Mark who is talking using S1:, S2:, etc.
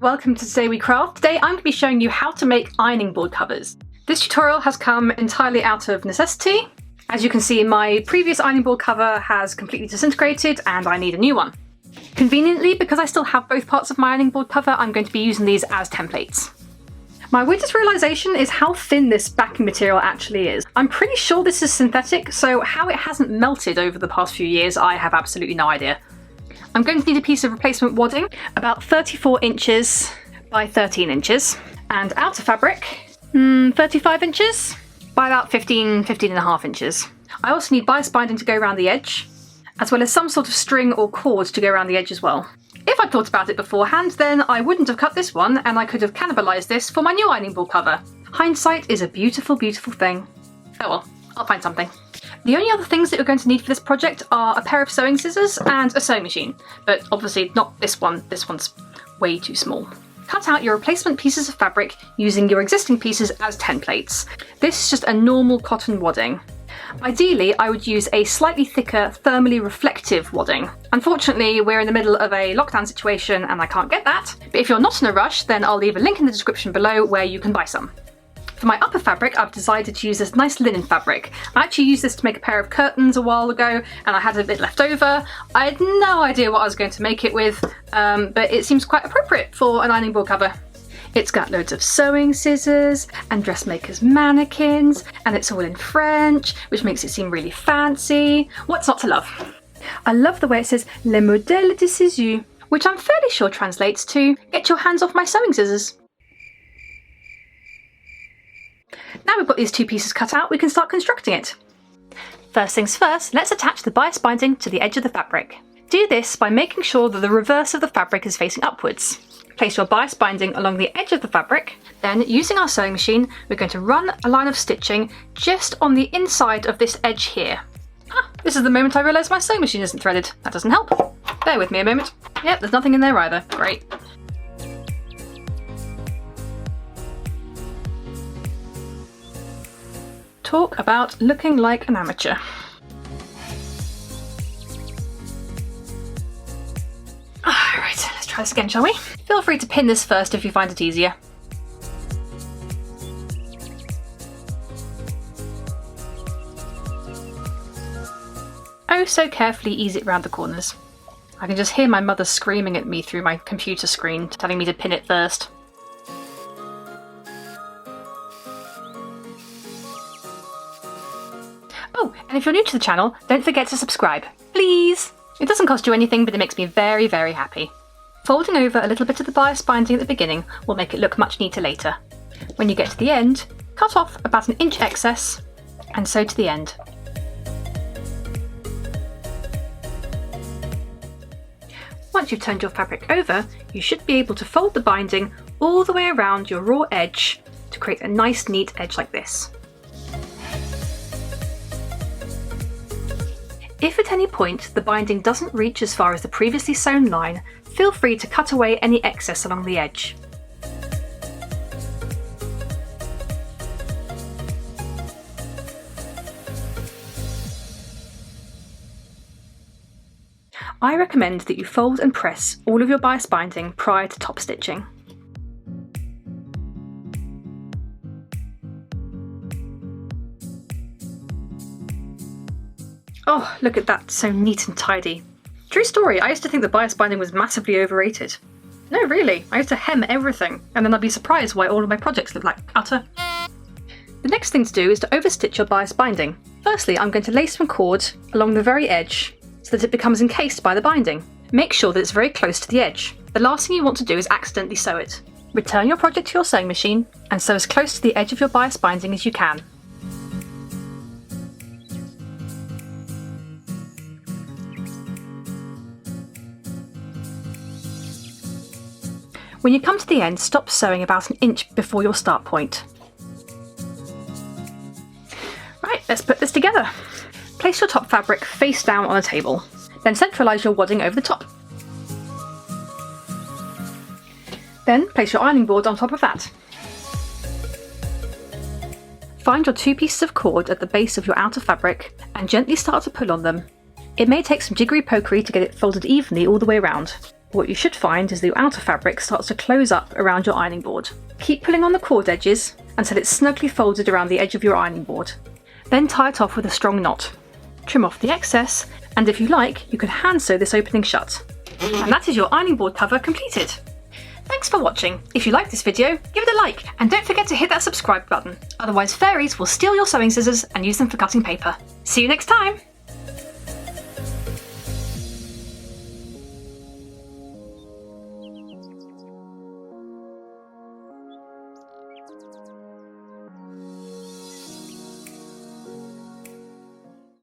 S1: Welcome to Today We Craft. Today I'm going to be showing you how to make ironing board covers. This tutorial has come entirely out of necessity. As you can see, my previous ironing board cover has completely disintegrated and I need a new one. Conveniently, because I still have both parts of my ironing board cover, I'm going to be using these as templates. My weirdest realisation is how thin this backing material actually is. I'm pretty sure this is synthetic, so how it hasn't melted over the past few years, I have absolutely no idea. I'm going to need a piece of replacement wadding, about 34 inches by 13 inches, and outer fabric, 35 inches by about 15 and a half inches. I also need bias binding to go around the edge, as well as some sort of string or cord to go around the edge as well. If I'd thought about it beforehand, then I wouldn't have cut this one, and I could have cannibalised this for my new ironing board cover. Hindsight is a beautiful, beautiful thing. Oh well, I'll find something. The only other things that you're going to need for this project are a pair of sewing scissors and a sewing machine, but obviously not this one. This one's way too small. Cut out your replacement pieces of fabric using your existing pieces as templates. This is just a normal cotton wadding. Ideally, I would use a slightly thicker, thermally reflective wadding. Unfortunately, we're in the middle of a lockdown situation and I can't get that, but if you're not in a rush, then I'll leave a link in the description below where you can buy some. For my upper fabric, I've decided to use this nice linen fabric. I actually used this to make a pair of curtains a while ago, and I had a bit left over. I had no idea what I was going to make it with, but it seems quite appropriate for an ironing board cover. It's got loads of sewing scissors and dressmakers' mannequins, and it's all in French, which makes it seem really fancy. What's not to love? I love the way it says "Le modèle de ciseaux," which I'm fairly sure translates to "Get your hands off my sewing scissors." Now we've got these two pieces cut out, we can start constructing it. First things first, let's attach the bias binding to the edge of the fabric. Do this by making sure that the reverse of the fabric is facing upwards. Place your bias binding along the edge of the fabric, then using our sewing machine, we're going to run a line of stitching just on the inside of this edge here. This is the moment I realise my sewing machine isn't threaded. That doesn't help. Bear with me a moment. Yep, there's nothing in there either. Great. Talk about looking like an amateur. Alright, let's try this again, shall we? Feel free to pin this first if you find it easier. Oh, so carefully ease it round the corners. I can just hear my mother screaming at me through my computer screen, telling me to pin it first. Oh, and if you're new to the channel, don't forget to subscribe, please! It doesn't cost you anything, but it makes me very, very happy. Folding over a little bit of the bias binding at the beginning will make it look much neater later. When you get to the end, cut off about an inch excess and sew to the end. Once you've turned your fabric over, you should be able to fold the binding all the way around your raw edge to create a nice neat edge like this. If at any point the binding doesn't reach as far as the previously sewn line, feel free to cut away any excess along the edge. I recommend that you fold and press all of your bias binding prior to top stitching. Oh, look at that, so neat and tidy. True story, I used to think that bias binding was massively overrated. No, really, I used to hem everything, and then I'd be surprised why all of my projects look like utter. The next thing to do is to overstitch your bias binding. Firstly, I'm going to lace some cord along the very edge so that it becomes encased by the binding. Make sure that it's very close to the edge. The last thing you want to do is accidentally sew it. Return your project to your sewing machine and sew as close to the edge of your bias binding as you can. When you come to the end, stop sewing about an inch before your start point. Right, let's put this together. Place your top fabric face down on a table, then centralise your wadding over the top. Then place your ironing board on top of that. Find your two pieces of cord at the base of your outer fabric and gently start to pull on them. It may take some jiggery pokery to get it folded evenly all the way around. What you should find is the outer fabric starts to close up around your ironing board. Keep pulling on the cord edges until it's snugly folded around the edge of your ironing board. Then tie it off with a strong knot. Trim off the excess, and if you like, you can hand sew this opening shut. And that is your ironing board cover completed. Thanks for watching. If you liked this video, give it a like, and don't forget to hit that subscribe button. Otherwise fairies will steal your sewing scissors and use them for cutting paper. See you next time!